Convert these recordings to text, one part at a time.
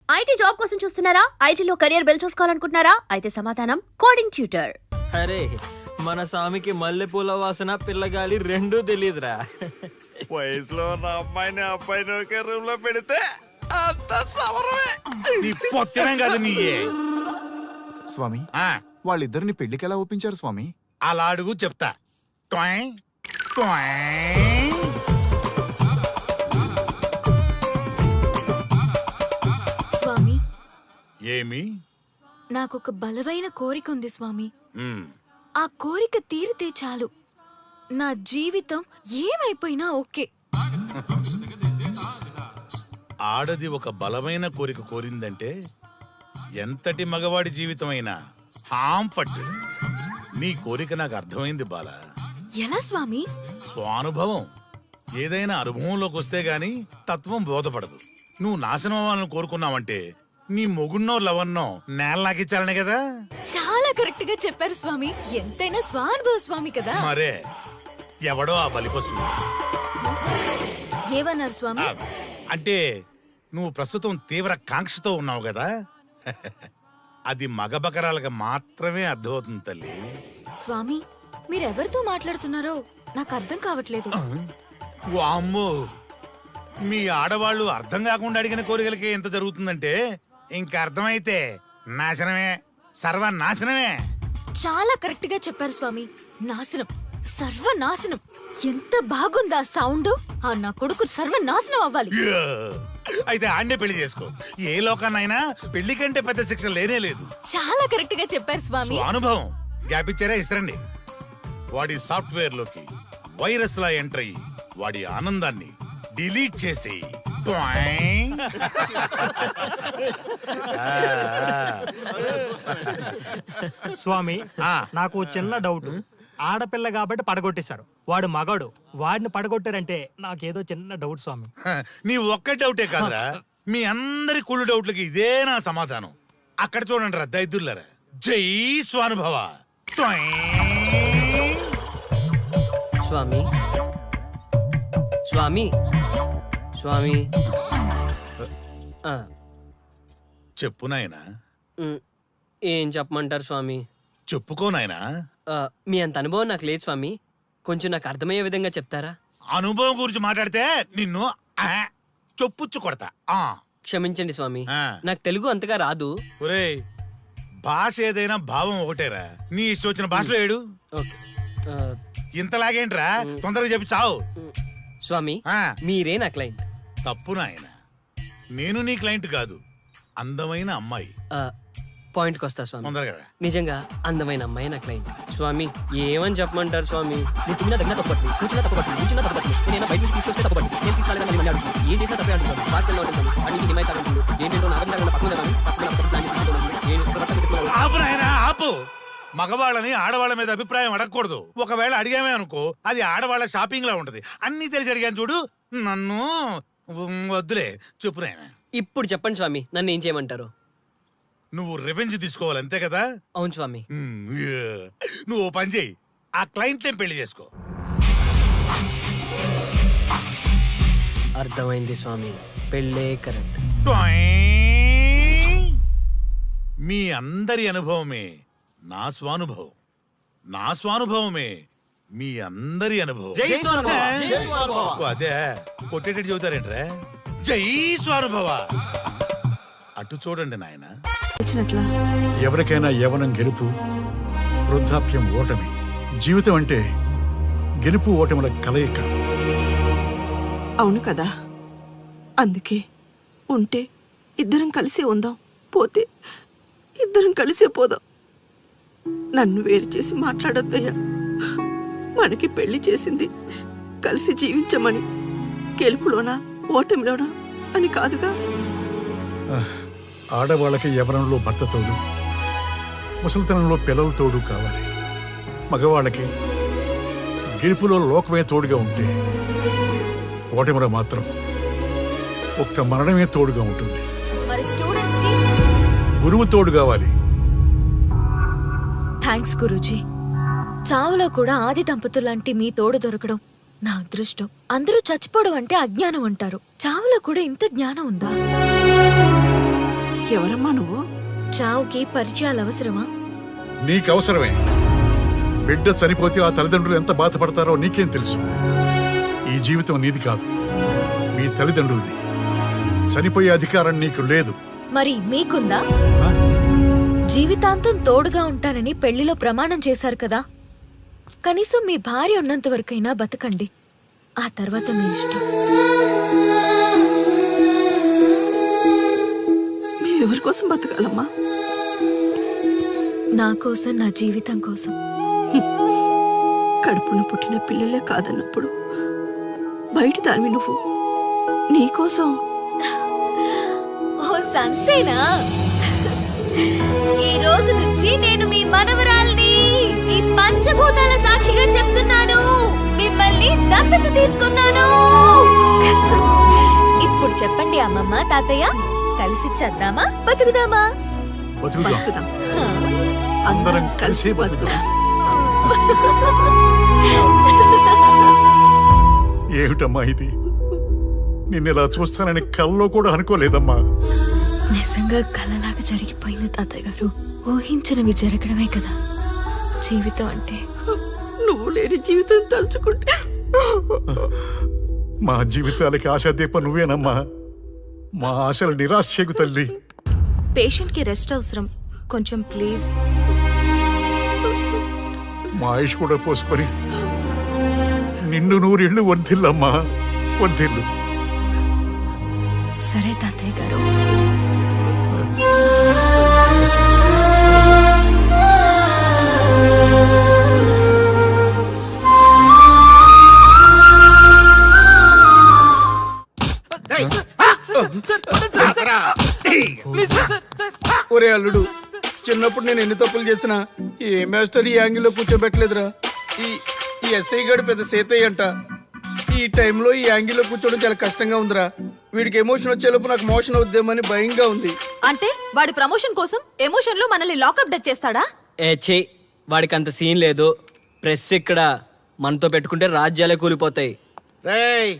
IT job కోసం చూస్తున్నారా? ఐటీలో కెరియర్ బిల్డ్ చూసుకోవాలనుకుంటున్నారా? అయితే సమాధానం కోడింగ్ ట్యూటర్. అరే మన స్వామికి మల్లెపూల వాసన పిల్లగాలి రెండూ తెలియదురా. వయసులో ఉన్న అబ్బాయిని ఒకే రూమ్ లో పెడితే అంత సవరమే. నీ పొత్తమే కాదు నీయే. స్వామి వాళ్ళిద్దరిని పెళ్లికి ఎలా ఒప్పించారు స్వామి? అలా అడుగు చెప్తా. ట్వాయ్, ట్వాయ్. స్వామి, ఏమి? నాకొక బలమైన కోరిక ఉంది స్వామి. ఆ కోరిక తీరితే చాలు, నా జీవితం ఏమైపోయినా ఓకే. ఆడది ఒక బలమైన కోరిక కోరిందంటే ఎంతటి మగవాడి జీవితమైనా హాం పట్టు. నీ కోరిక నాకు అర్థమైంది బాల. ఎలా స్వామి? స్వానుభవం. ఏదైనా అనుభవంలోకి వస్తే గాని తత్వం బోధపడదు. నువ్వు నాశనం అవ్వాలని కోరుకున్నావంటే నీ మొగున్నో లవన్నో నేలలాగిచ్చాలనే కదా. చాలా కరెక్ట్ గా చెప్పారు స్వామి. ఎంతైనా స్వానుభవ స్వామి కదా. మరే ఎవడో ఆ బలిపశు. ఏమన్నారు స్వామి? అంటే నువ్వు ప్రస్తుతం తీవ్ర కాంక్షతో ఉన్నావు కదా. అది మగ బకరాలకు మాత్రమే అర్థమవుతుంది తల్లి. స్వామి, మీరెవరితో మాట్లాడుతున్నారో నాకు అర్థం కావట్లేదు. వామ్మో, మీ ఆడవాళ్ళు అర్థం కాకుండా అడిగిన కోరికలకి ఎంత జరుగుతుందంటే ఇంకా అర్థమైతే నాశనమే, సర్వనాశనమే. చాలా కరెక్ట్ గా చెప్పారు స్వామి. నాశనం, సర్వనాశనం. ఎంత బాగుందా సౌండ్? ఆ నా కొడుకు సర్వనాశనం అవ్వాలి. యా! అయితే ఆండే పెళ్లి చేసుకో. ఏ లోకాన్నైనా పెళ్లి కంటే పెద్ద శిక్ష లేనే లేదు. చాలా కరెక్ట్ గా చెప్పారు స్వామి. అనుభవం గ్యాప్ ఇచ్చారా? ఇస్తారండి. వాడి సాఫ్ట్వేర్ లోకి వైరస్ లా ఎంటర్ అయ్యి వాడి ఆనందాన్ని డిలీట్ చేసి స్వామి, నాకు చిన్న డౌట్. ఆడపిల్ల కాబట్టి పడగొట్టేశారు, వాడు మగాడు, వాడిని పడగొట్టారంటే నాకేదో చిన్న డౌట్ స్వామి. నీ ఒక్క డౌటే కాదురా, మీ అందరి కుళ్ళు డౌట్లకి ఇదే నా సమాధానం. అక్కడ చూడండి రా దైదుర్లరా. జై స్వానుభవ. స్వామి స్వామి స్వామి చెప్పు నాయనా. ఏం చెప్పమంటారు స్వామి? చెప్పుకో నాయనా. మీ అంత అనుభవం నాకు లేదు స్వామి, కొంచెం నాకు అర్థమయ్యే విధంగా చెప్తారా? అనుభవం గురించి మాట్లాడితే నిన్ను చొప్పుచ్చు కొడతా. క్షమించండి స్వామి, నాకు తెలుగు అంతగా రాదు. ఒరేయ్, భాష ఏదైనా భావం ఒకటేరా. నీ ఇష్టం వచ్చిన భాషలో ఏడు. ఇంతలాగేంట్రా, తొందరగా చెప్పి చావు. స్వామి, మీరే నా క్లయింట్. తప్పు నాయన, నేను నీ క్లయింట్ కాదు, అందమైన అమ్మాయి. పాయింట్కి వస్తా స్వామి. తొందరగా. నిజంగా అందమైన అమ్మాయి నా క్లయింట్. స్వామి, ఏమని చెప్పమంటారు స్వామి? నేను తిన్నా దగ్గర తప్పట్లేదు, కూర్చున్నా తప్పట్లేదు, కూర్చున్నా తప్పట్లేదు, నేను బయట నుంచి తీసుకొస్తే తప్పట్లేదు, నేను తీసుకెళ్ళాలని మళ్ళీ అడుగుతాను, ఏం చేసినా తప్పే అడుగుతాను, పార్టీలో ఉంటాను, వాడికి హిమాయి సాగుతుంది, ఏంటంటే నాగంగా ఆపు నాయనా, ఆపు. మగవాళ్ళని ఆడవాళ్ళ మీద అభిప్రాయం అడగకూడదు. ఒకవేళ అడిగామే అనుకో, అది ఆడవాళ్ళ షాపింగ్ లా ఉంటది. అన్ని తెలిసి అడిగాను చూడు, నన్ను వద్దులే. చెప్పు నాయనా. ఇప్పుడు చెప్పండి స్వామి, నన్ను ఏం చేయమంటారు? నువ్వు రివెంజ్ తీసుకోవాలి, అంతే కదా? అవును స్వామి. నువ్వు ఓ పని చేయి, ఆ క్లయింట్లే పెళ్లి చేసుకో. అర్థమైంది స్వామి, పెళ్ళే కరెక్ట్. మీ అందరి అనుభవమే నా స్వానుభవం, నా స్వానుభవమే మీ అందరి అనుభవం. అదే కొట్టేటట్టు చెబుతారేంట్రా? జై స్వానుభవ. అటు చూడండి నాయన. ఎవరికైనా యవ్వనం గెలుపు, వృద్ధాప్యం ఓటమి. జీవితం అంటే గెలుపు ఓటముల కలయిక. అవును కదా, అందుకే ఉంటే ఇద్దరం కలిసే ఉందాం, పోతే ఇద్దరం కలిసే పోదాం. నన్ను వేరు చేసి మాట్లాడొద్దయ్యా. మనకి పెళ్లి చేసింది కలిసి జీవించమని, గెలుపులోనా ఓటమిలోనా అని కాదుగా. ఆడవాళ్ళకి యవ్వనంలో భర్త తోడు, ముసలితనంలో పిల్లల తోడు కావాలి. మగవాళ్ళకి గెలుపులో లోకమే తోడుగా ఉంటే, ఓటమిలో మాత్రం ఒక్క మరణమే తోడుగా ఉంటుంది. మరి స్టూడెంట్స్ కి గురువు తోడు కావాలి. థ్యాంక్స్ గురూజీ. చావులో కూడా ఆది దంపతులాంటి మీ తోడు దొరకడం నా అదృష్టం. అందరూ చచ్చిపోవడం అంటే అజ్ఞానం అంటారు, చావులో కూడా ఇంత జ్ఞానం ఉందా? ఎవరమ్మా నువ్వు? చావుకి పరిచయాలు అవసరమా? నీకు అవసరమే. బిడ్డ చనిపోతే ఆ తల్లిదండ్రులు ఎంత బాధపడతారో నీకేం తెలుసు. ఈ జీవితం నీది కాదు, మీ తల్లిదండ్రులది. చనిపోయే అధికారం నీకు లేదు. మరి మీకుందా? ఆ? జీవితాంతం తోడుగా ఉంటానని పెళ్లిలో ప్రమాణం చేశారు కదా, కనీసం మీ భార్య ఉన్నంత వరకైనా బతకండి. ఆ తర్వాత మీ ఇష్టం. మేము ఎవరి కోసం బతకాలమ్మా? నా కోసం, నా జీవితం కోసం. కడుపున పుట్టిన పిల్లలే కాదన్నప్పుడు బయట దానివి నువ్వు నీకోసం. ఓ సంతేనా? ఈ రోజు నుంచి నేను మీ మనవరాల్ని. ఈ పంచభూతాల సాక్షిగా చెప్తున్నాను, మిమ్మల్ని దత్తత తీసుకున్నాను. ఇప్పుడు చెప్పండి అమ్మమ్మ, తాతయ్య, కలిసి చద్దామా బతుకుదామా? బతుకుదాం. బతుకుదాం. హా. అందరం కలిసి బతుకుదాం. ఏమిటమ్మా ఇది? నిన్నెలా చూస్తానని కల్లో కూడా అనుకోలేదమ్మా. నిజంగా కలలాగా జరిగిపోయింది తాతయ్య గారు. ఊహించినవి జరగడమే కదా జీవితం అంటే. నువ్వు లేని జీవితం తలుచుకుంటే మా జీవితాలకి ఆశాదీప నువ్వేనమ్మా. మా ఆశలు నిరాశ చేయకు తల్లి. పేషెంట్ కి రెస్ట్ అవసరం, కొంచెం ప్లీజ్. మా ఆయుష్ కూడా పోసుకొని నిండు నూరిళ్ళు వర్ధిల్లమ్మా, వర్ధిల్లు. సరే తాతయ్య గారు. ఒరే అల్లుడు, చిన్నప్పుడు నేను ఎన్ని తప్పులు చేసినా ఏ మాస్టర్ ఈ యాంగిల్లో కూర్చోబెట్టలేదురా. ఈ ఎస్ఐ గడు పెద్ద సేతయ్య అంట. ఈ టైంలో ఈ యాంగిల్లో కూర్చోవడం చాలా కష్టంగా ఉందిరా. వీడికి ఎమోషన్ వచ్చేలోపు నాకు మోషన్ అవుద్దేమని భయంగా ఉంది. అంటే వాడి ప్రమోషన్ కోసం ఎమోషన్ లో మనల్ని లాకప్ డెత్ చేస్తాడా? ఛీ, వాడికి అంత సీన్ లేదు. ప్రెస్ ఇక్కడ మనతో పెట్టుకుంటే రాజ్యాలే కూలిపోతాయి. రేయ్,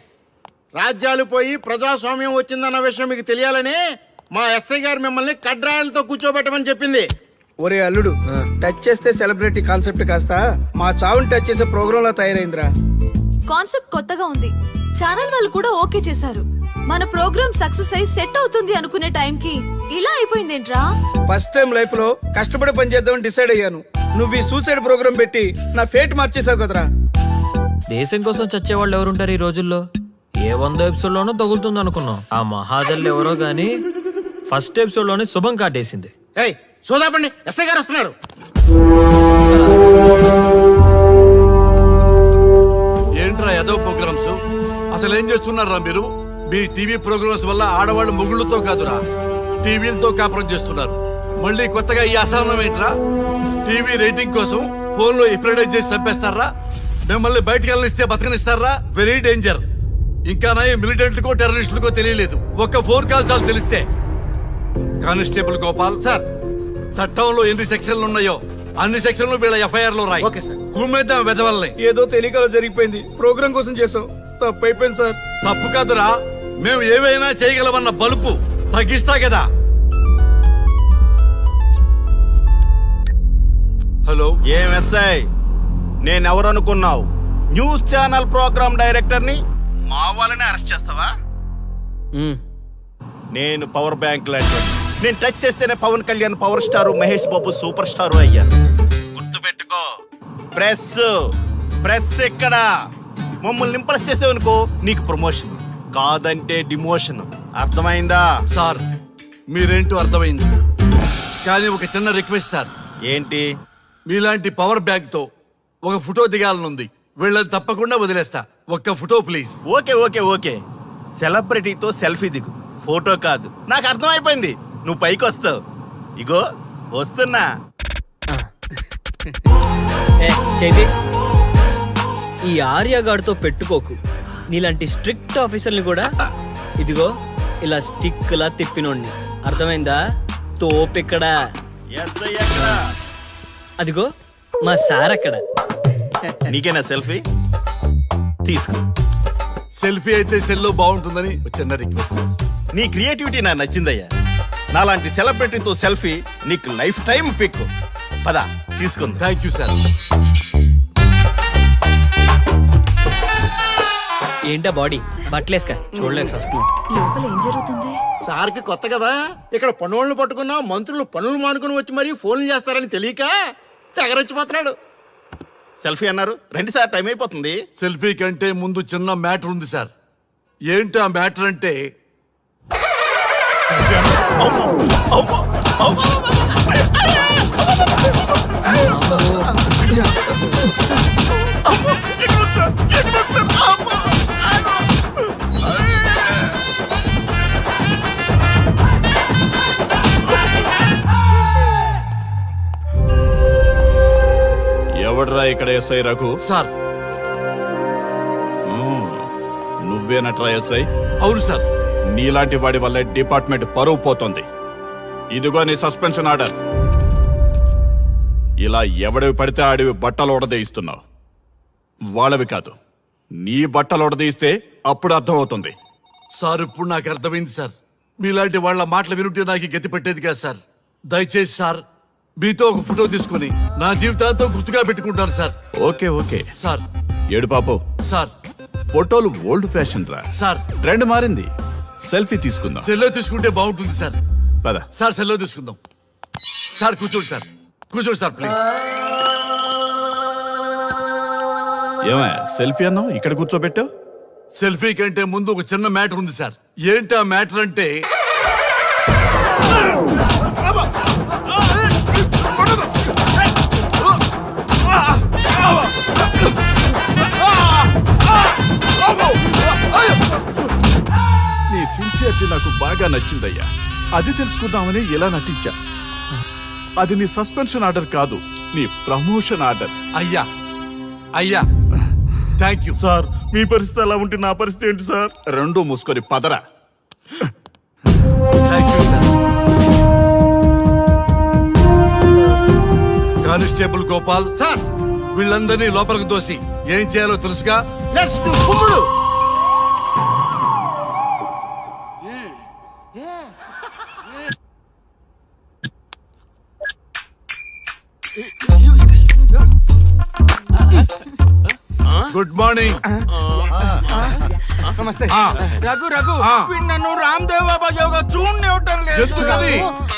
రాజ్యాలు పోయి ప్రజాస్వామ్యం వచ్చిందన్న విషయం మీకు తెలియాలని మా ఎస్ఐ గారు మిమ్మల్ని కడ్రాయలతో కూర్చోబెట్టమని చెప్పింది. ఒరే అల్లుడు, టచ్ చేస్తే సెలబ్రిటీ కాన్సెప్ట్ కాస్త మా చావుని టచ్ చేసే ప్రోగ్రామ్ లా తయారైందిరా. కాన్సెప్ట్ కొత్తగా ఉంది, ఛానల్ వాళ్ళు కూడా ఓకే చేశారు. మన ప్రోగ్రామ్ సక్సెస్ అయి సెట్ అవుతుంది అనుకునే టైంకి ఇలా అయిపోయిందేంట్రా? ఫస్ట్ టైం లైఫ్ లో కష్టపడి పని చేద్దామని డిసైడ్ అయ్యాను. నువ్వు ఈ సూసైడ్ ప్రోగ్రామ్ పెట్టి నా ఫేట్ మార్చేసావు కదరా. దేశం కోసం చచ్చేవాళ్ళు ఎవరుంటారు ఈ రోజుల్లో? ఏ 100 ఎపిసోడ్లోనో తగులుతుంది అనుకున్నాం. ఆ మహాదల్ ఎవరో గానీ ఫస్ట్ ఎపిసోడ్ లోనే శుభం కాటేసింది. ఏయ్ సోదాపండి, ఎస్ఐ గారు వస్తున్నారు. ఏంట్రా ఏదో ప్రోగ్రామ్స్? అసలు ఏం చేస్తున్నారా మీరు? మీ టీవీ ప్రోగ్రామ్స్ వల్ల ఆడవాళ్ళు మొగుళ్ళతో కాదురా, టీవీలతో కాపురం చేస్తున్నారు. మళ్ళీ కొత్తగా ఈ అసహనం ఏంట్రా? టీవీ రేటింగ్ కోసం ఫోన్లో ఎప్రిడైజ్ చేసి చంపేస్తారా? మిమ్మల్ని బయటకు వెళ్ళనిస్తే బతకనిస్తారా? Very danger. ఇంకా నయం మిలిటెంట్లకో టెర్రరిస్టులకో తెలియలేదు, ఒక్క ఫోన్ కాల్ చాలు తెలిస్తే. కానిస్టేబుల్ గోపాల్ సార్, చట్టంలో ఎన్ని సెక్షన్లు ఉన్నాయో అన్ని సెక్షన్లు వీళ్ళ ఎఫ్ఐఆర్ లో రాయి. Okay sir. కుమ్మేద్దాం వెదవల్ని. ఏదో తెలియకలో జరిగిపోయింది, ప్రోగ్రామ్ కోసం చేసాం, తప్పు అయిపోయింది సార్. తప్పు కాదురా, మేము ఏవైనా చేయగలమన్న బలుపు తగ్గిస్తా కదా. హలో, ఏం ఎస్ఐ, నేనెవరనుకున్నావు? న్యూస్ ఛానల్ ప్రోగ్రామ్ డైరెక్టర్ని. మా వాళ్ళని అరెస్ట్ చేస్తావా? నేను పవర్ బ్యాంక్ లాంటి, నేను టచ్ చేస్తేనే Pawan Kalyan power star, Mahesh Babu super star అయ్యా. గుర్తుపెట్టుకో, ప్రెస్ ఎక్కడ మమ్మల్ని ఇంప్రెస్ చేసేవనుకో నీకు ప్రమోషన్, కాదంటే డిమోషన్. అర్థమైందా? సార్ మీరేంటో అర్థమైంది, కానీ ఒక చిన్న రిక్వెస్ట్ సార్. ఏంటి? మీలాంటి పవర్ బ్యాంక్ తో ఒక ఫోటో దిగాలనుంది. వీళ్ళని తప్పకుండా వదిలేస్తా, ఒక్క ఫోటో ప్లీజ్. ఓకే, సెలబ్రిటీతో సెల్ఫీ దిగు, ఫోటో కాదు. నాకు అర్థమైపోయింది, నువ్వు పైకి వస్తావు. ఇగో వస్తున్నా. చైతి, ఈ ఆర్యగాడితో పెట్టుకోకు. నీలాంటి స్ట్రిక్ట్ ఆఫీసర్ని కూడా ఇదిగో ఇలా స్టిక్ లా తిప్పినోడిని. అర్థమైందా? తోపెక్కడ? ఎస్ఐ ఎక్కడ? అదిగో మా సార్ అక్కడ. నీకేనా సెల్ఫీ? తీసుకో. సెల్ఫీ అయితే సెల్లో బాగుంటుందని ఒక చిన్న రిక్వెస్ట్ సార్. నీ క్రియేటివిటీ నాకు నచ్చిందయ్యా. నాలాంటి సెలబ్రిటీతో సెల్ఫీ నీకు లైఫ్ టైం పిక్. పద తీసుకుంది. Thank you sir. ఏంటా బాడీ బట్టలేసుక చూడలేక వస్తున్నాం. లోపల ఏం జరుగుతుంది? సార్కి కొత్త కదా, ఇక్కడ పనులను పట్టుకున్నా మంత్రులు పనులు మానుకుని వచ్చి మరీ ఫోన్లు చేస్తారని తెలియక తెగరొచ్చిపోతున్నాడు. సెల్ఫీ అన్నారు, రండి సార్, టైం అయిపోతుంది. సెల్ఫీ కంటే ముందు చిన్న మ్యాటర్ ఉంది సార్. ఏంటి ఆ మ్యాటర్ అంటే ఎవడ్రా ఇక్కడ ఎస్ఐ రఘు? సార్. నువ్వేనట్రా ఎస్ఐ? అవును సార్. నీలాంటి వాడి వల్లే డిపార్ట్మెంట్ పరువు పోతుంది. ఇదిగో నీ సస్పెన్షన్ ఆర్డర్. ఇలా ఎవడివి పడితే ఆడివి బట్టలు ఉడదీయిస్తున్నావు. వాళ్ళవి కాదు, నీ బట్టలు ఉడదీయిస్తే అప్పుడు అర్థమవుతుంది. సార్ ఇప్పుడు నాకు అర్థమైంది సార్. మీలాంటి వాళ్ళ మాటలు వినుంటే నాకు గతి పెట్టేది కాదు సార్. దయచేసి సార్ మీతో ఒక ఫోటో తీసుకుని నా జీవితాంతో గుర్తుగా పెట్టుకుంటాను సార్. Okay okay sir. ఏడు పాపు సార్. ఫోటోలు ఓల్డ్ ఫ్యాషన్ రా సార్. ట్రెండ్ మారింది. సెల్ఫీ తీసుకుందాం. సెల్లో తీసుకుంటే బాగుంటుంది సార్. పద సార్ సెల్లో తీసుకుందాం. సార్ కూర్చోండి సార్. కూర్చోండి సార్ ప్లీజ్. ఏమయ్యా సెల్ఫీ అన్నావు, ఇక్కడ కూర్చోబెట్టావు? సెల్ఫీ కంటే ముందు ఒక చిన్న మ్యాటర్ ఉంది సార్. ఏంటి ఆ మ్యాటర్ అంటే నీ సిన్సియరిటీ నాకు బాగా నచ్చిందయ్యా. అది తెలుసుకుందామని ఇలా నటించా. అది నీ సస్పెన్షన్ ఆర్డర్ కాదు, నీ ప్రమోషన్ ఆర్డర్. అయ్యా అయ్యా థ్యాంక్ యూ సార్. మీ పరిస్థితి అలా ఉంటే నా పరిస్థితి ఏంటి సార్? రెండు మూసుకొని పదరా. Thank you sir. Constable Gopal sir, వీళ్ళందరినీ లోపలికి తోసి ఏం చేయాలో తెలుసుగా. లెట్స్ డు కుమ్ముడు. Good morning. నమస్తే. రఘు రఘు ఆ. వీడు నన్ను రామ్ దేవ్ బాబా యోగా చూడనివ్వటం లేదు. ఎందుకని?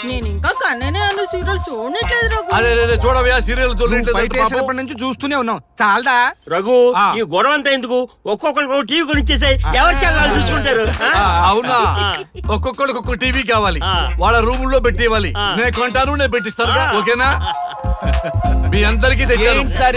నేను ఇంకా కన్ననే అను సీరియల్ చూడట్లేదు రఘు. అరే రే చూడవయ్యా సీరియల్ బయట వేసినప్పటి నుంచి చూస్తూనే ఉన్నాం. చాలదా? రఘు ఆ. ఈ గొడవ అంతా ఎందుకు? ఒక్కొక్కరికి టీవీ కొనిచ్చేసాయి, ఎవరి ఛానల్ చూసుకుంటారు. అవునా? ఒక్కొక్కడికి ఒక్కొక్క టీవీ కావాలి, ఆ. వాళ్ళ రూమ్ లో పెట్టివ్వాలి. నేను కొంటాను, నేను పెట్టిస్తాను. ఓకేనా? మీ అందరికీ తెచ్చాను. సార్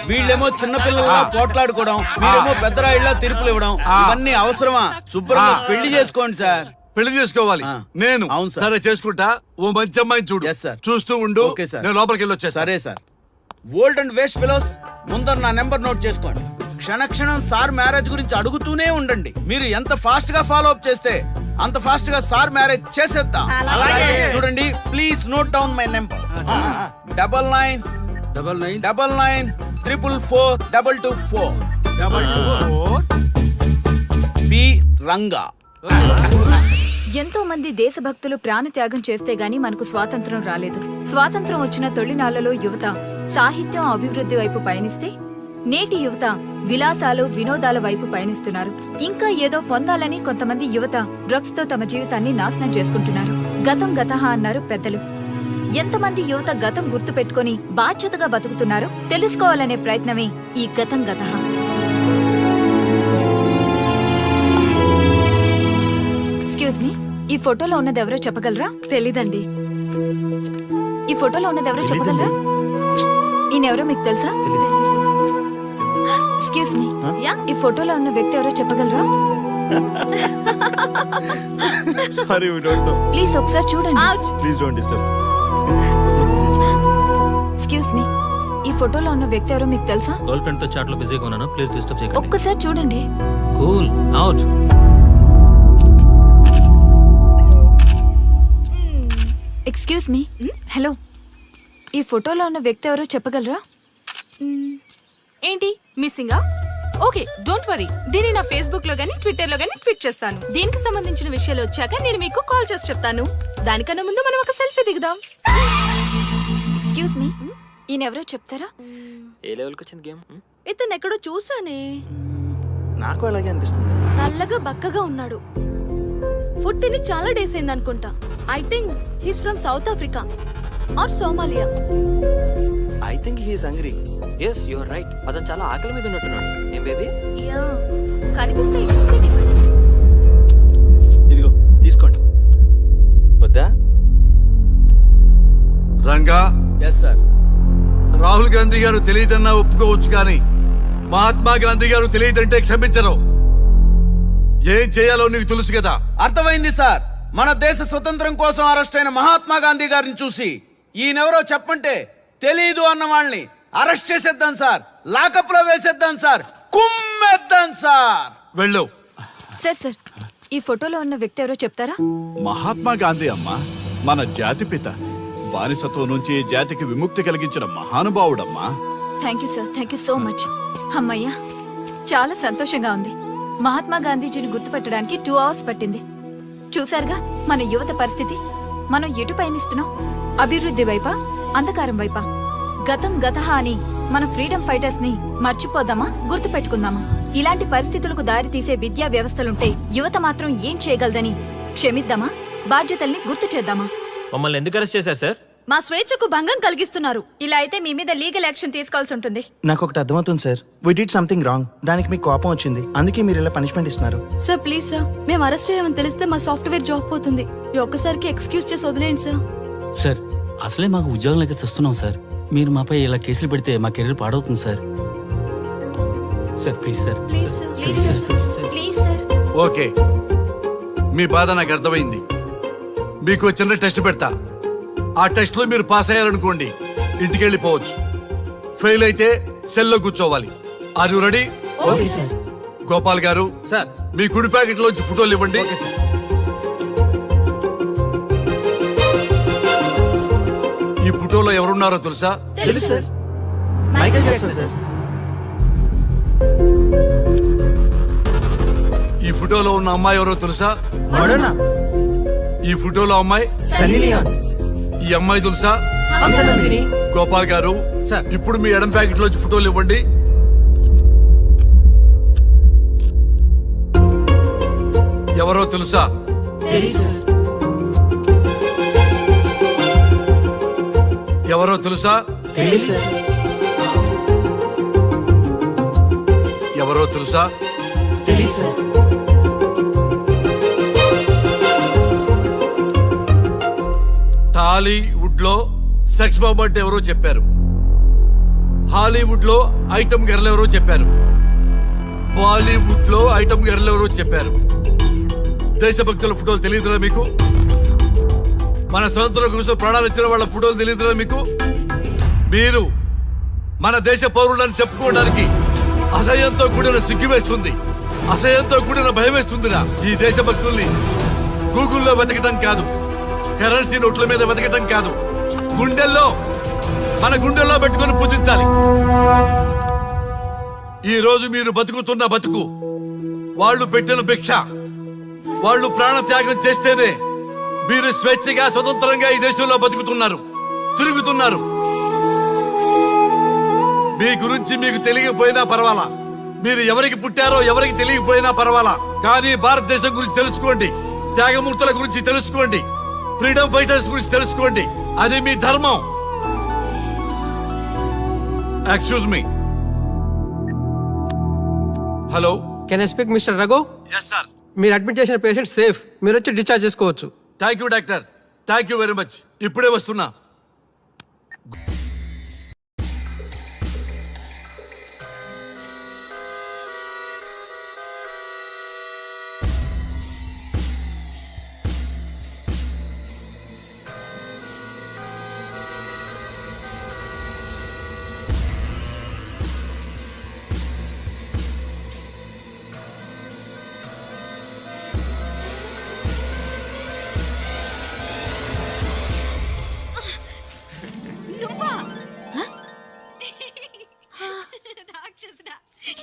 వీళ్ళేమో చిన్నపిల్లల పోట్లాడుకోవడం, మీరేమో పెద్దరాయిళ్ళ తీర్పులు ఇవ్వడం, ఇవన్నీ అవసరమా? శుభ్రంగా పెళ్లి చేసుకోండి సార్. పెళ్లి చేసుకోవాలి నేను. అవును సార్. సరే చేసుకుంటా. ఓ మంచి అమ్మాయిని చూడు. Yes, sir. చూస్తూ ఉండు. Okay, sir. నేను లోపలికి వెళ్ళి వచ్చేస్తా. సరే sir. Old and waste fellows, ముందర నా నెంబర్ నోట్ చేసుకోండి. క్షణక్షణం సార్ మ్యారేజ్ గురించి అడుగుతూనే ఉండండి. మీరు ఎంత ఫాస్ట్ గా ఫాలో అప్ చేస్తే అంత ఫాస్ట్ గా సార్ మ్యారేజ్ చేసేద్దాం. చూడండి, please note down my number. 9999442224 B Ranga. ఎంతో మంది దేశభక్తులు ప్రాణత్యాగం చేస్తే గాని మనకు స్వాతంత్రం రాలేదు. స్వాతంత్రం వచ్చిన తొలినాళ్లలో యువత సాహిత్యం అభివృద్ధి వైపు పయనిస్తే నేటి యువత విలాసాలు వినోదాల వైపు పయనిస్తున్నారు. ఇంకా ఏదో పొందాలని కొంతమంది యువత డ్రగ్స్ తో తమ జీవితాన్ని నాశనం చేసుకుంటున్నారు. గతం గతహ అన్నారు పెద్దలు. ఎంతమంది యువత గతం గుర్తు పెట్టుకుని బాధ్యతగా బతుకుతున్నారో తెలుసుకోవాలనే ప్రయత్నమే ఈ గతం గతహ. ఎక్స్క్యూజ్ మీ, ఈ ఫోటోలో ఉన్నది ఎవరో చెప్పగలరా? తెలీదండి. ఈ ఫోటోలో ఉన్నది ఎవరో చెప్పగలరా? ఈయనెవరో మీకు తెలుసా? ఎక్స్క్యూజ్ మీ, ఈ ఫోటోలో ఉన్న వ్యక్తి ఎవరో చెప్పగలరా? Sorry, we don't know. Please ఒకసారి చూడండి. Please don't disturb. Excuse me, ఈ ఫోటోలో ఉన్న వ్యక్తి ఎవరో మీకు తెలుసా? గర్ల్ ఫ్రెండ్ తో చాట్ లో బిజీగా ఉన్నాను, ప్లీజ్ డిస్టర్బ్ చేయకండి. ఒక్కసారి చూడండి. Cool out. Excuse me, hello, ఈ ఫోటోలో ఉన్న వ్యక్తి ఎవరో చెప్పగలరా? ఏంటి మిస్సింగా? Okay, don't worry. దీన్ని నా ఫేస్బుక్ లో గానీ ట్విట్టర్ లో గానీ ట్వీట్ చేస్తాను. దీనికి సంబంధించిన విషయాలు వచ్చాక నేను మీకు కాల్ చేసి చెప్తాను. దానికన్నా ముందు మనం ఒక సెల్ఫీ దిగుదాం. ఎక్స్క్యూజ్ మీ, ఈయనెవరో చెప్తారా? ఏ లెవెల్కి వచ్చింది గేమ్? ఇతను ఎక్కడో చూసానే. నాకు అలాగే అనిపిస్తుంది. నల్లగా బక్కగా ఉన్నాడు. ఫుడ్ తిని చాలా డేస్ అయింది అనుకుంటా. I think he's from South Africa or Somalia. I think he's hungry. Yes you are right. అతను చాలా ఆకలి మీద ఉన్నట్టున్నాడు. ఏం బేబీ? యా, కనిపిస్తే బిస్కెట్ ఇవ్వండి. ఇదిగో తీసుకోండి. వద్దా? Ranga, yes sir. రాహుల్ గాంధీ గారు తెలియదన్నా ఒప్పుకోవచ్చు కానీ మహాత్మా గాంధీ గారు తెలియదంటే క్షమించరు. ఏం చేయాలో నీకు తెలుసు కదా. అర్థమైంది సార్. మన దేశ స్వతంత్రం కోసం అరెస్ట్ అయిన మహాత్మా గాంధీ గారిని చూసి ఈయనెవరో చెప్పంటే తెలీదు అన్న వాళ్ళని అరెస్ట్ చేసేద్దాం సార్. లాకప్ లో వేసేద్దాం సార్. కుమ్మేద్దాం సార్. వెళ్ళు. సార్ ఈ ఫోటోలో ఉన్న వ్యక్తి ఎవరో చెప్తారా? మహాత్మా గాంధీ అమ్మా, మన జాతిపిత. బానిసత్వం నుంచి జాతికి విముక్తి కలిగించిన మహానుభావుడమ్మా. Thank you sir, thank you so much. అమ్మయ్యా, చాలా సంతోషంగా ఉంది. మహాత్మా గాంధీజీని గుర్తుపెట్టడానికి 2 hours పట్టింది. చూసారుగా మన యువత పరిస్థితి. మనం ఎటు పయనిస్తున్నాం? అభివృద్ధి వైపా, అంధకారం వైపా? గతం గతహ అని మన ఫ్రీడమ్ ఫైటర్స్ ని మర్చిపోదామా, గుర్తు పెట్టుకుందామా? ఇలాంటి పరిస్థితులకు దారి తీసే విద్యా వ్యవస్థలుంటే యువత మాత్రం ఏం చేయగలదని క్షమిద్దామా, బాధ్యతల్ని గుర్తు చేద్దామా? మమ్మల్ని ఎందుకు అరెస్ట్ చేశారు సార్? మా స్వేచ్ఛకు భంగం కలిగిస్తున్నారు. ఇలా అయితే మీ మీద లీగల్ యాక్షన్ తీసుకోవాల్సి ఉంటుంది. నాకు ఒకటి అర్థమవుతుంది sir. We did something wrong. దానికి మీకు కోపం వచ్చింది, అందుకే మీరు ఇలా పనిష్మెంట్ ఇస్తున్నారు. సార్ ప్లీజ్ సార్, మేము అరెస్ట్ చేయమని తెలిస్తే మా సాఫ్ట్వేర్ జాబ్ పోతుంది. ఈ ఒక్కసారికి ఎక్స్క్యూజ్ చేసి వదిలేండి సార్. సార్ అసలే మాకు ఉద్యోగం లేక చూస్తున్నాం సార్. మీరు మాపై ఇలా కేసులు పెడితే మా కెరీర్ పాడవుతుంది sir. Sir please sir. Please sir, please sir, please sir. Okay, మీ బాధ నాకు అర్థమైంది. మీకు చిన్న టెస్ట్ పెడతా. ఆ టెస్ట్ లో మీరు పాస్ అయ్యారనుకోండి, ఇంటికి వెళ్ళిపోవచ్చు. ఫెయిల్ అయితే సెల్లో కూర్చోవాలి. Are you ready? Okay sir. Gopal garu sir. మీ కుడి ప్యాకెట్ లోంచి ఫోటోలు ఇవ్వండి. ఈ ఫోటోలో ఎవరున్నారో తెలుసా? తెలుసు సార్. Michael Jackson sir. ఈ ఫోటోలో ఉన్న అమ్మాయి ఎవరో తెలుసా? మడోనా. ఈ ఫోటోలో అమ్మాయి సన్నీ లియోన్. ఈ అమ్మాయి తెలుసా? హంసనందిని. గోపాల్ గారు సార్. ఇప్పుడు మీ ఎడం ప్యాకెట్ లోంచి ఫోటోలు ఇవ్వండి. ఎవరో తెలుసా? తెలుసు సార్. ఎవరో తెలుసా? తెలుసు సార్. ఎవరో తెలుసా? తెలుసు సార్. టాలీవుడ్ లో సెక్స్ బాంబ్ అంటే ఎవరో చెప్పారు. హాలీవుడ్ లో ఐటమ్ గర్ల్ ఎవరో చెప్పారు. బాలీవుడ్ లో ఐటమ్ గర్ల్ ఎవరో చెప్పారు. దేశభక్తుల ఫోటోలు తెలియదురా మీకు? మన స్వతంత్రం కోసం ప్రాణాలు ఇచ్చిన వాళ్ళ ఫోటోలు తెలియదురా మీకు? మీరు మన దేశ పౌరులని చెప్పుకోవడానికి అసహ్యంతో కూడిన సిగ్గు వేస్తుంది, అసహ్యంతో కూడిన భయం వేస్తుందిరా. ఈ దేశభక్తుల్ని గూగుల్లో వెతకటం కాదు, కరెన్సీ నోట్ల మీద వెతకటం కాదు, గుండెల్లో మన గుండెల్లో పెట్టుకొని పూజించాలి. ఈ రోజు మీరు బతుకుతున్న బతుకు వాళ్ళు పెట్టిన భిక్ష. వాళ్ళు ప్రాణ త్యాగం చేస్తేనే మీరు స్వేచ్ఛగా స్వతంత్రంగా ఈ దేశంలో బతుకుతున్నారు, తిరుగుతున్నారు. మీ గురించి మీకు తెలియకపోయినా పర్వాలా, మీరు ఎవరికి పుట్టారో ఎవరికి తెలియకపోయినా పర్వాలా, కానీ భారతదేశం గురించి తెలుసుకోండి, త్యాగమూర్తుల గురించి తెలుసుకోండి, ఫ్రీడమ్ ఫైటర్స్ గురించి తెలుసుకోండి. అది మీ ధర్మం. Excuse me. Hello, can I speak mister Raghu? Yes sir. మీరు అడ్మిట్ చేసిన పేషెంట్ సేఫ్. మీరు వచ్చి డిశ్చార్జ్ చేసుకోవచ్చు. Thank you doctor, thank you very much. ఇప్పుడే వస్తున్నా.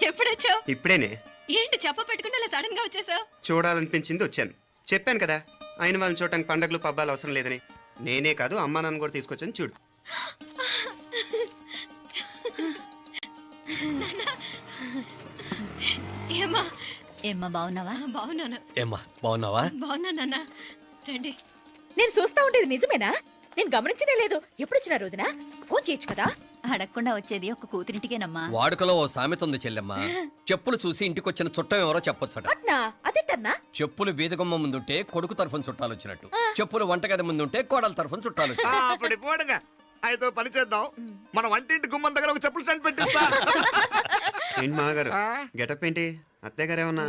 ఎప్పుడొచ్చావు? ఇప్పుడేనే. ఏంటి చెప్ప పెట్టుకుంటే అలా సడన్ గా వచ్చేసావు? చూడాలనిపించింది వచ్చాను. చెప్పాను కదా. అయిన వాళ్ళని చూడటానికి పండగలు పబ్బాలు అవసరం లేదని నేనే కాదు అమ్మా నాన్న కూడా తీసుకొచ్చాను చూడు. ఏమ్మా ఏమ్మా బాగున్నావా? బాగున్నాను. ఏమ్మా బాగున్నావా? బాగున్నానన్నా. రండి. నేను చూస్తా ఉండేది నిజమేనా? నేను గమనించనే లేదు. ఎప్పుడు వచ్చిన రోజున ఫోన్ చేయొచ్చు కదా. అడగకుండా వచ్చేది ఒక కూతురింటికేనమ్మా. వాడుకలో ఓ సామెత ఉంది చెల్లెమ్మ. చెప్పులు చూసి ఇంటికొచ్చిన చుట్టం ఎవరో చెప్పొచ్చట. అట్నా? అదేంటన్నా? చెప్పులు వీధగుమ్మ ముందుంటే కొడుకు తరఫున చుట్టాలు వచ్చినట్టు, చెప్పులు వంటగది ముందుంటే కోడల తరఫున చుట్టాలు వచ్చినట్టు. అప్పుడు పోడుగా అయితే పని చేద్దాం. మన వంటింటి గుమ్మం దగ్గర ఒక చెప్పులు స్టాండ్ పెట్టిస్తా. ఏంటి మామగారు గెటప్ ఏంటి? అత్తయ్య గారు ఏమన్నా?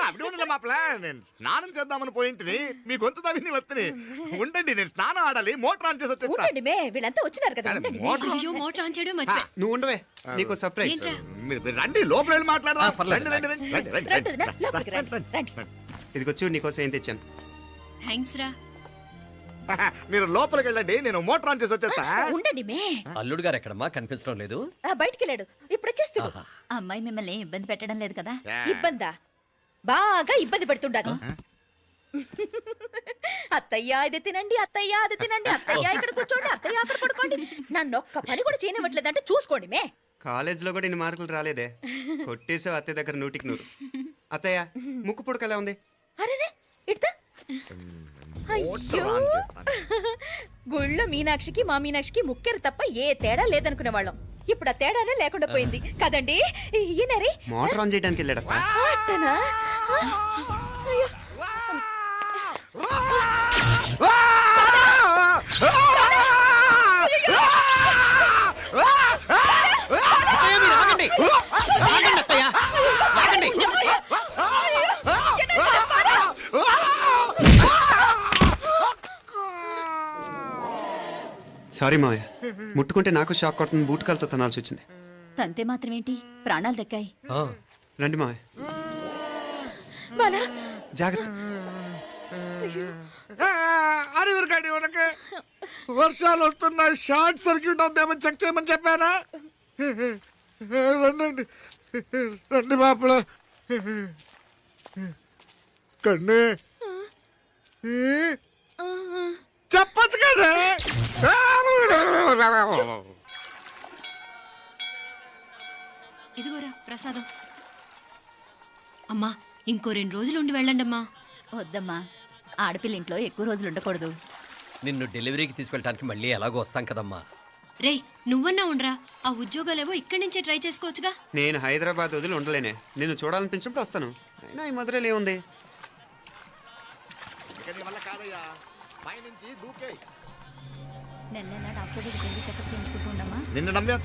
అప్పుడు ఉండలే మా ప్లాన్. నేను స్నానం చేద్దామని పోయింటిని, మీ గొంతు తవ్వి వస్తుంది. ఉండండి, నేను స్నానం ఆడాలి, మోటార్ ఆన్ చేసి వచ్చేస్తా. ఉండండి మే, వీళ్ళంతా వచ్చినారు కదా. ఉండండి మే. మోటార్ మోటార్ ఆన్ చేయడం నువ్వు ఉండవే, నీకు సర్ప్రైజ్. మీరు రండి, లోపల వెళ్ళి మాట్లాడదాం. పర్లేదు. రండి, రండి, రండి, రండి, రండి, వద్దునా? లోపలికి రండి, రండి. ఇదిగొచ్చు నీకోసం ఏం తెచ్చాను. థ్యాంక్స్ రా. మీరు లోపలికి వెళ్ళండి, నేను మోటార్ ఆన్ చేసి వచ్చేస్తా. ఉండండి మే. అల్లుడు గారు ఎక్కడమ్మా? కనిపించడం లేదు. బయటికి వెళ్ళాడు, ఇప్పుడు వచ్చేస్తాడు. అమ్మాయి మిమ్మల్ని ఏం ఇబ్బంది పెట్టడం లేదు కదా? ఇబ్బందా? బాగా ఇబ్బంది పెడుతుండదు. అత్తయ్య ఇది తినండి, అత్తయ్య అది తినండి, అత్తయ్య ఇక్కడ కూర్చోండి, అత్తయ్య అక్కడ పడుకోండి. నన్ను ఒక్క పని కూడా చేయనివ్వట్లేదంటే చూసుకోండి మే. కాలేజీలో కూడా ఇన్ని మార్కులు రాలేదే. కొట్టేసావు అత్తయ్య దగ్గర 100కి 100. అత్తయ్య ముక్కు పుడక ఎలా ఉంది? అరే ఇడతా. అయ్యో, గుళ్ళో మీనాక్షికి మా మీనాక్షికి ముక్కెరు తప్ప ఏ తేడా లేదనుకునే వాళ్ళం. ఇప్పుడు ఆ తేడానే లేకుండా పోయింది కదండి. ఈయనరే మోటార్ ఆన్ చేయడానికి వెళ్ళాడప్ప. అట్టనా? అయ్యో. సారీ మావయ్య, ముట్టుకుంటే నాకు షాక్ కొడుతుంది. బూట్ కాలుతో తనాల్సి వచ్చింది. తంతే మాత్రమేంటి, ప్రాణాలు దక్కాయి. రండి మావయ్య, బాలా, జాగ్రత్త. అరివిరకండి, ఉనకే వర్షాలు వస్తున్నాయి, షార్ట్ సర్క్యూట్ అవుతామని చెక్ చేయమని చెప్పానా? రండి రండి మాపల కన్నే చెప్పచ్చు కదా. ఇదిగోరా ప్రసాదం. అమ్మా ఇంకో 2 రోజులు ఉండి వెళ్ళండి అమ్మా. వద్దమ్మా, ఆడపిల్ల ఇంట్లో ఎక్కువ రోజులు ఉండకూడదు. నిన్ను డెలివరీకి తీసుకెళ్ళడానికి మళ్ళీ ఎలాగో వస్తాం కదమ్మా. రే నువ్వన్నా ఉండరా, ఆ ఉద్యోగాలేవో ఇక్కడి నుంచే ట్రై చేసుకోవచ్చుగా. నేను హైదరాబాద్ వదిలి ఉండలేనే. నిన్ను చూడాలనిపించినప్పుడు వస్తాను. అయినా ఈ మధురలో ఏముంది? నెల నెల డాక్టర్ దగ్గరికి వెళ్ళి చెకప్ చేయించుకుంటూ ఉండమ్మా. నిన్ను నమ్మా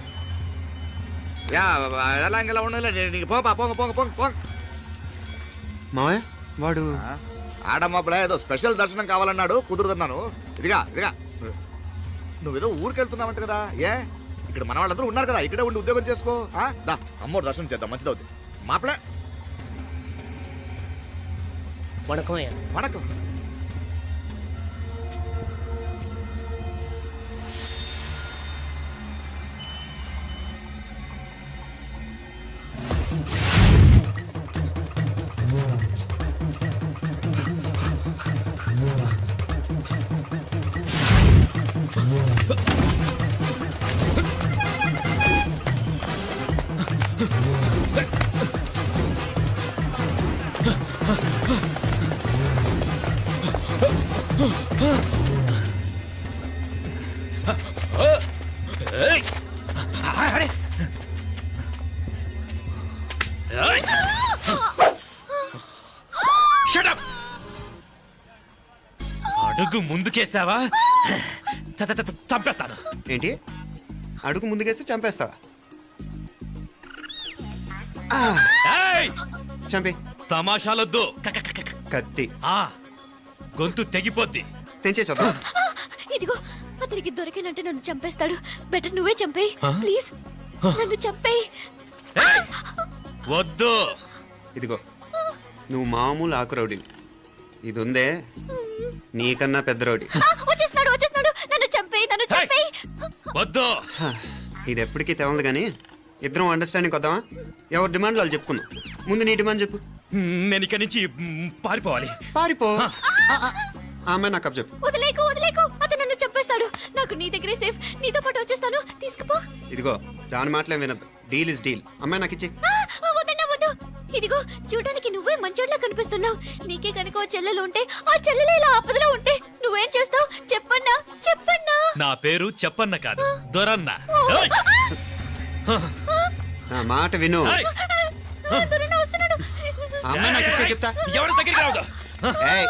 ఎలా ఇంకెలా ఉండలే. నీకు పోపా, పోంగ పోంగ పోంగ పోంగ. మావయ్య వాడు ఆడమ్మప్పుడే ఏదో స్పెషల్ దర్శనం కావాలన్నాడు, కుదురుతున్నాను. ఇదిగా నువ్వేదో ఊరికెళ్తున్నావంట కదా. ఏ ఇక్కడ మన వాళ్ళందరూ ఉన్నారు కదా, ఇక్కడే ఉండి ఉద్యోగం చేసుకో. దా అమ్మోరు దర్శనం చేద్దాం, మంచిదవుతుంది. మాపలే వణకం. అడుగు ముందుకేసావా చంపేస్తాను. ఏంటి? అడుగు ముందుకేస్తే చంపేస్తావా? చంపి. తమాషాలొద్దు. కత్తి గొంతు తెగిపోద్ది. తెంచే చూద్దాం. ఇదిగో, అతనికి దొరికినంటే నన్ను చంపేస్తాడు. బెటర్ నువ్వే చంపేయి ప్లీజ్. నన్ను చంపేయి. వద్దు. ఇదిగో నువ్వు మామూలు ఆకు రౌడీవి. ఇది ఉందే నీకన్నా పెద్ద రౌడీ. వచ్చేస్తున్నాడు. నన్ను చంపేయి. వద్దు. ఇది ఎప్పటికీ తెవలదు కానీ ఇద్దరం అండర్స్టాండింగ్ వద్దామా? ఎవరి డిమాండ్ వాళ్ళు చెప్పుకుందాం. ముందు నీ డిమాండ్ చెప్పు. నేను ఇక్కడి నుంచి పారిపోవాలి. పారిపో. ఆ అమ్మాయి నాకు చెప్పు. వదిలేకు వదిలేకు, అతను నన్ను చంపేస్తాడు. నాకు నీ దగ్గరే సేఫ్, నీతో పాటు వచ్చేస్తాను. తీసుకుపో. ఇదిగో దాని మాటలే వినద్దు. Deal is deal. అమ్మాయి నాకు ఇచ్చి. వద్దన్నా వద్దు. ఇదిగో చూడడానికి నువ్వే మంచోట్లా కనిపిస్తున్నావు. నీకే కనుక ఓ చెల్లెలు ఉంటే, ఆ చెల్లెలు ఇలా ఆపదలో ఉంటే నువ్వేం చేస్తావు? చెప్పన్నా చెప్పన్నా. నా పేరు చెప్పన్న కాదు, దొరన్న. నా మాట విను. దొరన్న వస్తున్నాడు. ఆ అమ్మాయి నాకు ఇచ్చే చెప్తా. ఎవరి దగ్గరికి రావద్దు. ఏయ్,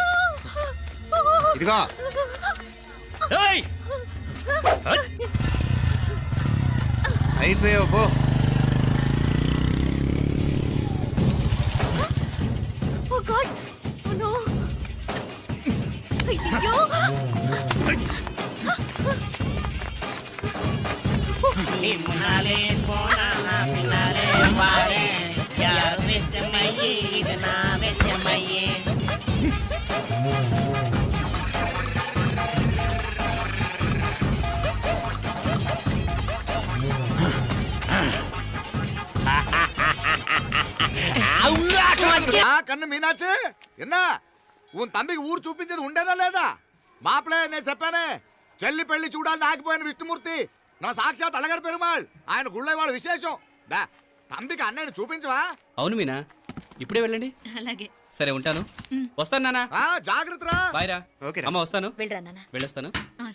ఇదిగో ఏయ్! అయిపోయావు పో. ఓ గాడ్, ఓ నో. అయ్యో. కన్ను మీనాచి ఎన్నా ఉన్ తండ్రికి ఊరు చూపించేది ఉండేదా లేదా? మాపలే నేను చెప్పానే, చెల్లి పెళ్లి చూడాలని ఆగిపోయిన విష్ణుమూర్తి నా సాక్షాత్ అలగారి పెరుమాళ్. ఆయన గుళ్ళ వాళ్ళ విశేషం. దా తండ్రికి అన్నయ్యని చూపించవా? అవును మీనా, ఇప్పుడే వెళ్ళండి. అలాగే. సరే ఉంటాను. వస్తాను నాన్న. జాగ్రత్తరా. బాయ్ రా. ఓకే అమ్మ, వస్తాను. వెళ్ళరా నాన్న. వెళ్ళొస్తాను.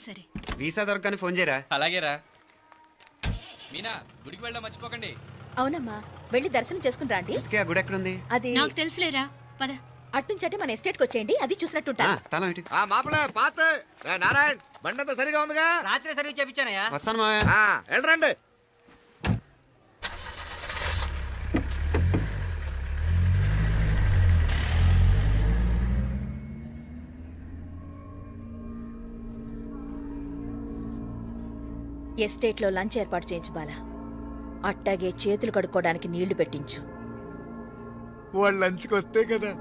సరే. వీసా దొరకని ఫోన్ చేయరా? అలాగే రా. మీనా, గుడికి వెళ్ళడం మర్చిపోకండి. అవునమ్మా, వెళ్ళి దర్శనం చేసుకుని రండి. ఇంతకీ ఆ గుడి ఎక్కడుంది? అది నాకు తెలుసులేరా, పద. అట్నుంచంటే మన ఎస్టేట్కి వచ్చేయండి, అది చూసినట్టుంటా. తల ఇటు. మాపలే పాత నారాయణ్ బండంతా సరిగా ఉందిగా? రాత్రి సర్వీస్ చేపించానయ్యా. వస్తాను మావయ్య. వెళ్ళరండి. ఎస్టేట్లో లంచ్ ఏర్పాటు చేయించు బాలా. అట్టాగే చేతులు కడుక్కోవడానికి నీళ్లు పెట్టించు. వాళ్ళు లంచ్కి వస్తే కదా.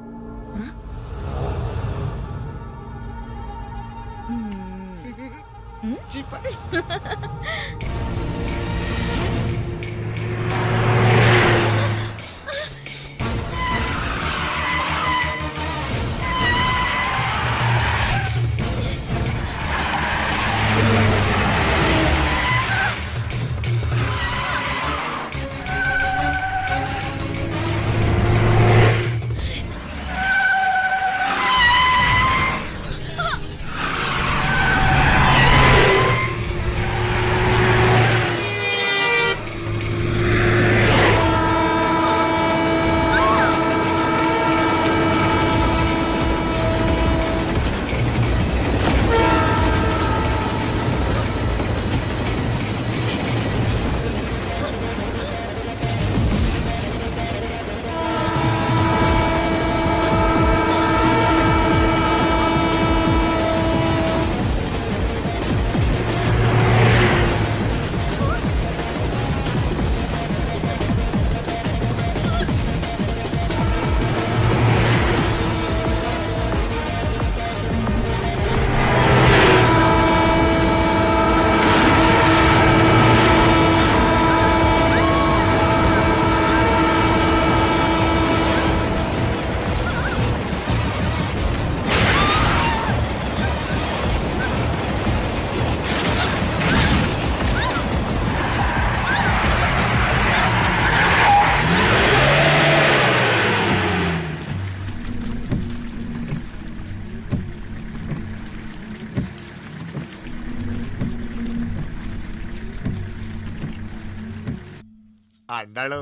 అన్నాడు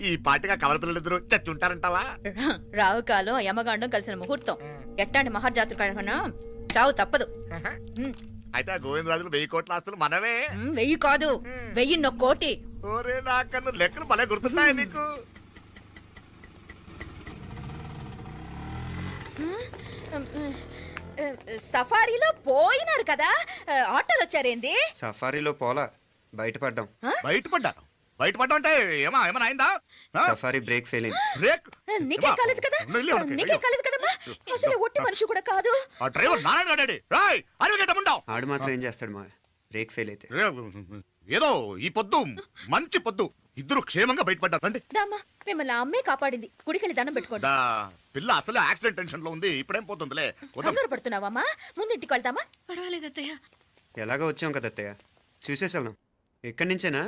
ఈ పాటిగా కవల పిల్లలిద్దరూ చచ్చుంటారంటావా? రావు కాలం యమగాండం కలిసిన ముహూర్తం. ఎట్టాంటి మహాజాతృ కన్నా చావు తప్పదు. అయితే ఆ గోవిందరాజులు 1000 కోట్ల ఆస్తులు మనమే. 1000 కాదు, 1000 కోటి. ఓరే నాకన్ను లెక్కలు భలే గుర్తున్నాయి నీకు. సఫారీలో పోయినారు కదా, ఆటోలు వచ్చారేంది? సఫారీలో పోలా, బయటపడ్డాం. బయటపడ్డాను. బయటపడ్డా అంటే ఏమైనా అయిందా? సఫారీ బ్రేక్ ఫెయిల్ అయింది. బ్రేక్ నీకే కాలేదు కదా, నీకే కాలేదు కదమ్మా. అసలు ఒట్టి మనిషి కూడా కాదు. ఆ డ్రైవర్ నారాయణ గాడి రాయ్ అరగటముండావు. ఆడు మాత్రం ఏం చేస్తాడు మా బ్రేక్ ఫెయిల్ అయితే? ఏదో ఈ పొద్దు మంచి పొద్దు ఇద్దరు క్షేమంగా బయటపడ్డారు రండి. దామ్మా మిమ్మల్ని ఆ అమ్మే కాపాడింది. గుడికెళ్ళి దండం పెట్టుకోండి. దా, పిల్ల అసలే యాక్సిడెంట్ టెన్షన్ లో ఉంది. ఇప్పుడేం పోతుందిలే. వద్దాం. కంగారు పడుతున్నావమ్మా? ముందు ఇంటికి వెళ్దామా? పర్వాలేదు అత్తయ్య. ఎలాగో వచ్చాం కదా అత్తయ్య, చూసేసాను. ఎక్కడి నుంచేనా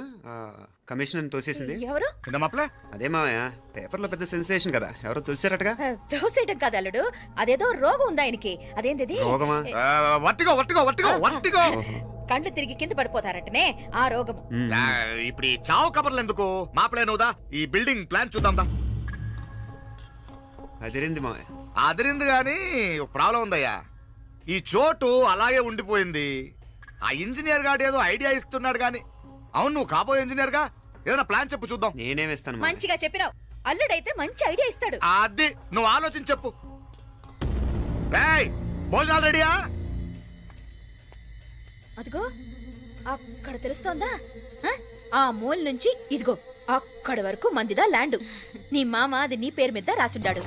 కమిషనర్ తోసేసింది? ఎవరు? నిన్న మాపలే అదే మావయ్య, పేపర్లో పెద్ద సెన్సేషన్ కదా, ఎవరో తోసారటగా. దోసేయటం కాదు అల్లుడు, అదేదో రోగం ఉందా ఆయనకి. అదేంటిది? రోగమా? Vertigo vertigo vertigo vertigo. కళ్ళు తిరిగి కింద పడిపోతారటనే ఆ రోగం. ఇప్పుడు ఈ చావు కబర్లు ఎందుకు? మాపలే నువ్వుదా, ఈ బిల్డింగ్ ప్లాన్ చూద్దాం దా. అదిరింది మావయ్య. అదిరింది గాని ఒక ప్రాబ్లం ఉందయ్యా. ఈ చోటు అలాగే ఉండిపోయింది. ఆ ఇంజనీర్ గాడు ఏదో ఐడియా ఇస్తున్నాడు గాని. అవును, నువ్వు కాబోయే ఇంజనీర్ గా ఏదైనా ప్లాన్ చెప్పు చూద్దాం. నేనేమిస్తాను? మంచిగా చెప్పినావు. అల్లుడైతే మంచి ఐడియా ఇస్తాడు. అది నువ్వు ఆలోచించి చెప్పు. భోజనాలు రెడీయా? అదిగో అక్కడ తెలుస్తోందా? ఆ మూల నుంచి ఇదిగో అక్కడి వరకు మందిదా ల్యాండ్. నీ మామ అది నీ పేరు మీద రాసుండాడు.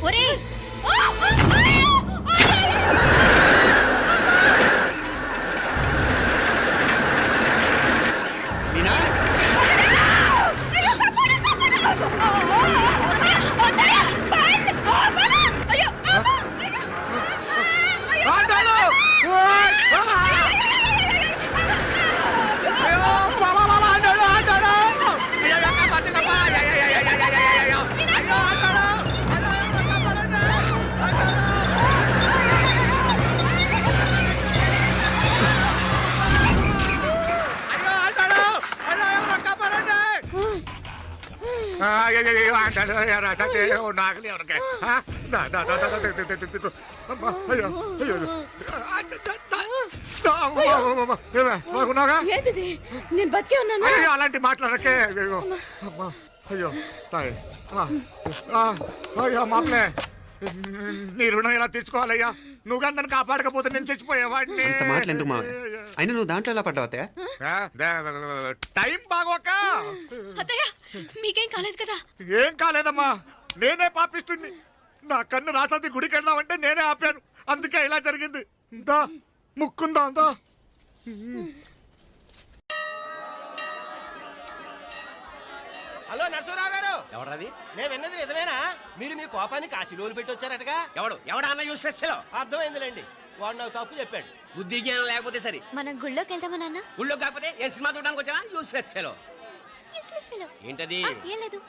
ఒరేయ్! మీనా? నాగలి ఎవరికే? ఏంటిది? నేను బతికే ఉన్నాను. అలాంటి మాట్లాడకే. అయ్యో తాయ్. అయ్యో మాపలే, నీ రుణం ఎలా తీర్చుకోవాలయ్యా? నువ్వు అందరిని కాపాడకపోతే నేను చచ్చిపోయేవాడిని. అంత మాటలు ఎందుకు మావయ్య? అయినా నువ్వు దాంట్లో ఎలా పడ్డావు అత్తయ్య? టైం బాగోక. అత్తయ్య మీకేం కాలేదు కదా? ఏం కాలేదమ్మా, నేనే పాపిస్తుంది. నా కన్ను రాసాది గుడికి వెళ్దామంటే నేనే ఆపాను. అందుకే ఇలా జరిగింది. దా ముక్కుందా దా. హలో నరసరావు గారు, ఎవరది? నేను విన్నది నిజమేనా? మీరు మీ కోపాన్ని కాశీలోలు పెట్టి వచ్చారటగా? ఎవడా అన్న యూస్లెస్ ఫెలో? అర్థమైందిలేండి, వాడు నాకు తప్పు చెప్పాడు. బుద్ధి జ్ఞానం లేకపోతే సరే. మనం గుళ్ళోకి వెళ్దామా నాన్న? ఊళ్ళో కాకపోతే ఏం సినిమా చూడడానికి వచ్చావా? Useless fellow. ఏంటది? ఏం లేదు.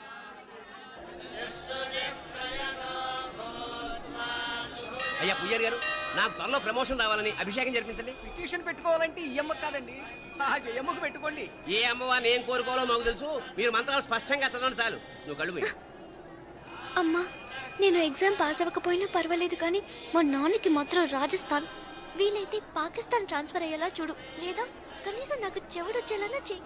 అయ్యా పుయ్యర్ గారు, నాకు త్వరలో ప్రమోషన్ రావాలని అభిషేకం జరిపించండి. పిటిషన్ పెట్టుకోవాలంటే ఈ అమ్మ కాదండి, ఆ జయమ్మకు పెట్టుకోండి. ఏ అమ్మవారిని ఏం కోరుకోవాలో మాకు తెలుసు. మీరు మంత్రాలు స్పష్టంగా చదవండి చాలు. నువ్వు కళ్ళు పోయి. అమ్మా, నేను ఎగ్జామ్ పాస్ అవ్వకపోయినా పర్వాలేదు, కానీ మా నాన్నకి మాత్రం రాజస్థాన్, వీలైతే పాకిస్తాన్ ట్రాన్స్ఫర్ అయ్యేలా చూడు, లేదా కనీసం నాకు చెవుడొచ్చేలానా చెయ్యి.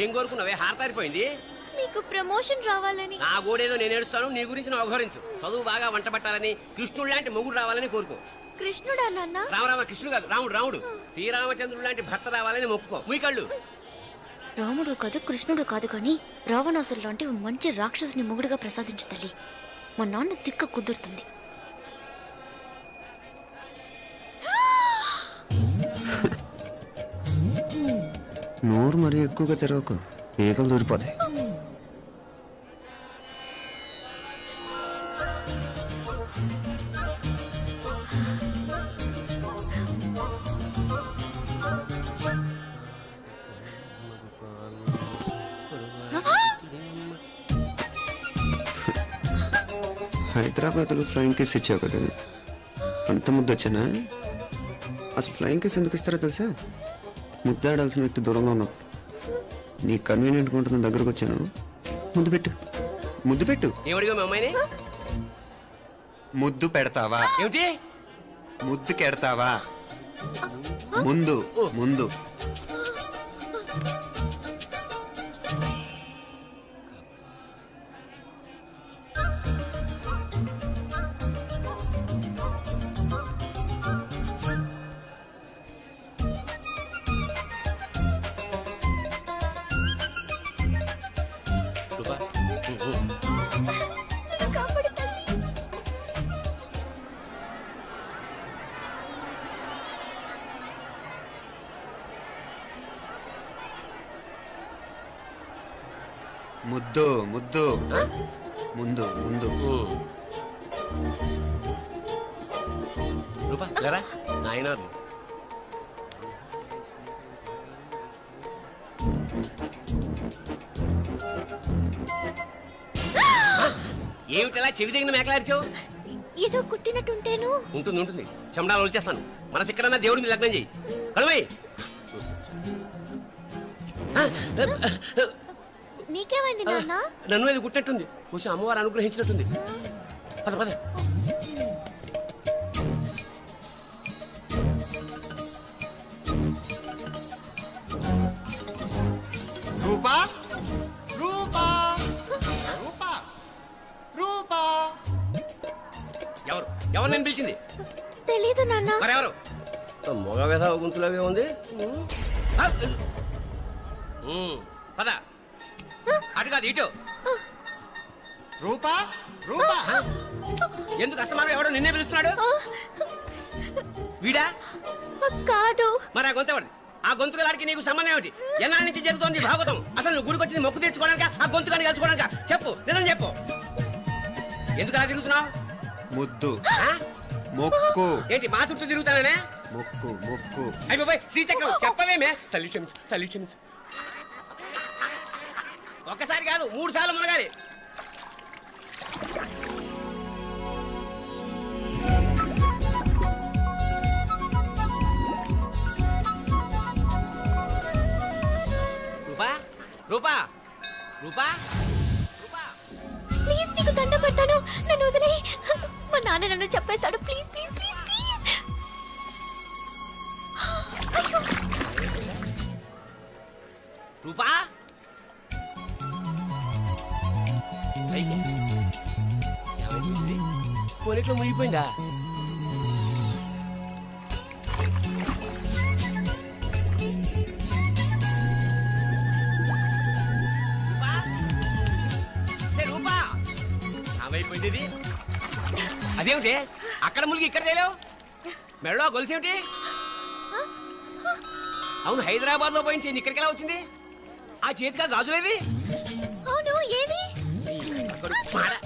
ఏం కోరుకున్నావే? హారతారిపోయింది. మీకు ప్రమోషన్ రావాలని. నా గోడేదో నేను ఏడుస్తాను, నీ గురించి నువ్వు అవహరించు. చదువు బాగా వంట పట్టాలని, కృష్ణుడు లాంటి మొగుడు రావాలని కోరుకో. కృష్ణుడా నాన్న? రామరామ కృష్ణుడు కాదు, రాముడు రాముడు. శ్రీరామచంద్రుడు లాంటి భర్త రావాలని మొక్కుకో. మీ కళ్ళు. రాముడు కాదు, కృష్ణుడు కాదు, కానీ రావణాసురు లాంటి ఓ మంచి రాక్షసుని మొగుడుగా ప్రసాదించు తల్లి. మా నాన్న తిక్క కుదురుతుంది. నోరు మరీ ఎక్కువగా తెరవకు, ఈగలు దూరిపోతాయి. హైదరాబాద్లో ఫ్లయింగ్ కేస్ ఇచ్చావు కదా, అంత ముద్దు వచ్చానా? అసలు ఫ్లయింగ్ కేస్ ఎందుకు ఇస్తారో తెలుసా? ముద్దాడాల్సిన వ్యక్తి దూరంగా ఉన్నావు. నీ కన్వీనియంట్గా ఉంటుంది, దగ్గరకు వచ్చాను. ముద్దు పెట్టు, ముద్దు పెట్టు. ఏమడిగా మీ అమ్మాయిని? ముద్దు పెడతావా? ఏమిటి? ముద్దు కెడతావా? ముందు ముందు. ముద్దు ముద్దు ముందు ముందు రూపా లేరా నాయనారు ఏమిటలా చెవి దగ్గర మేకలారిచావు? ఏదో కుట్టినట్టుంటేను. ఉంటుంది ఉంటుంది చెమడాలు వచ్చేస్తాను. మనసు ఎక్కడన్నా దేవుడిని లగ్నం చేయి. కడుమై నీకేమైంది నాన్న? నన్ను అది గుట్టినట్టుంది. కొంచెం అమ్మవారు అనుగ్రహించినట్టుంది. పద పద. రూపా రూపా రూపా రూపా ఎవరు ఎవరు నేను పిలిచింది? తెలీదు నాన్న. మరెవరు? మగ వేధ గుంతులాగే ఉంది. పద అటు కాదు ఇటు. రూపా రూపా ఎందుకు అస్తమానం ఎవడో నిన్నే పిలుస్తున్నాడు? వీడా కాదు. మరి ఆ గొంతు ఆ గొంతుగాడికి నీకు సంబంధం ఏమిటి? ఎన్నాళ్ళ నుంచి జరుగుతోంది భాగవతం? అసలు నువ్వు గుడికి వచ్చింది మొక్కు తీర్చుకోవడానికి ఆ గొంతుగాని కలుసుకోవడానికి? చెప్పు, నిజం చెప్పు. ఎందుకు అలా తిరుగుతున్నావు? ముద్దు మొక్కు ఏంటి మా చుట్టూ తిరుగుతానే? మొక్కు మొక్కు అయిపోయి శ్రీచక్రం చెప్పవేమే. తల్లి క్షమించు తల్లి క్షమించు. ఒక్కసారి కాదు 3 సార్లు మునగాలి. రూపా రూపా రూపా రూపా ప్లీజ్ నీకు దండం పెడతాను, నన్ను వదిలేయ్. మా నాన్న నన్ను చెప్పేస్తాడు. Please please please please. అయ్యో రూపా కొనిట్లో మునిగిపోయిందా? రూపా ఏమైపోయింది ఇది? అదేమిటి అక్కడ మునిగి ఇక్కడ తేలేవు? మెడలో గొలుసేమిటి? అవును హైదరాబాద్ లో పోయించింది, ఇక్కడికి ఎలా వచ్చింది? ఆ చేతిగా గాజులేవి? అవును ఏవి?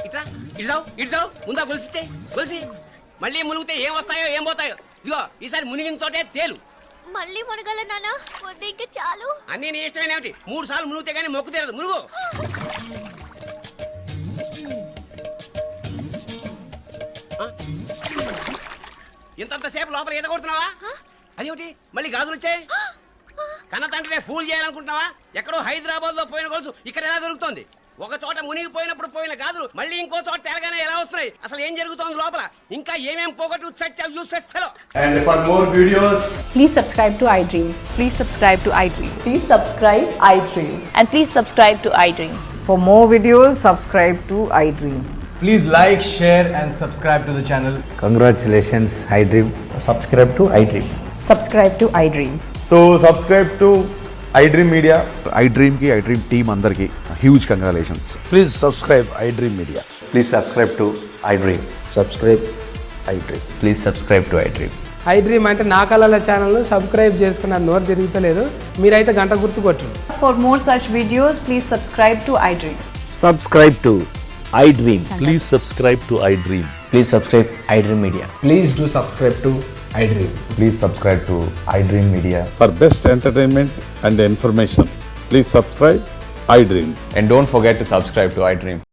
ఇట్రా ఇడ్సావు ఇడ్సావు ముందా గొలిసితే గొలిసి మళ్ళీ మునిగితే ఏం వస్తాయో ఏం పోతాయో. ఇదిగో ఈసారి మునిగిన చోటే తేలు. మళ్ళీ మునగల నాన్న, వద్దు ఇంకా చాలు. అన్నీ నీ ఇష్టమేనేమిటి? 3 సార్లు మునిగితే గానీ మొక్కు తీరదు. మునుగు. ఇంతంతసేపు లోపల ఈత కొడుతున్నావా? అదేమిటి మళ్ళీ గాజులు వచ్చాయి? కన్న తండ్రినే ఫూల్ చేయాలనుకుంటున్నావా? ఎక్కడో హైదరాబాద్ లో పోయిన గొలుసు ఇక్కడ ఎలా దొరుకుతుంది? ఒక చోట మునిగిపోయినప్పుడు పోయిన గాజులు మళ్ళీ ఇంకో చోట తేలగానే ఎలా వస్తున్నాయి? అసలు ఏం జరుగుతోంది లోపల? ఇంకా ఏమేం పోగొట్టు చచ్చావు useless fellow. And for more videos, Please subscribe to iDream. Please subscribe to iDream. Please subscribe iDream. And please subscribe to iDream. for more videos, subscribe to iDream. Please like, share and subscribe to the channel. Congratulations, iDream. Subscribe to iDream. Subscribe to iDream. So subscribe to iDream Media. iDream కి iDream team అందరికి huge congratulations. Please subscribe iDream Media. Please subscribe to iDream. Subscribe iDream. Please subscribe to iDream. iDream అంటే నా కళల channel subscribe చేసుకున్న నోరు తిరుగుతలేదు. మీరైతే గంట గుర్తు కొట్టండి. For more such videos, please subscribe to iDream. Subscribe to iDream. Please subscribe to iDream. Please subscribe iDream Media. Please do subscribe to iDream. Please subscribe to iDream Media. For best entertainment and information please subscribe iDream. And don't forget to subscribe to iDream.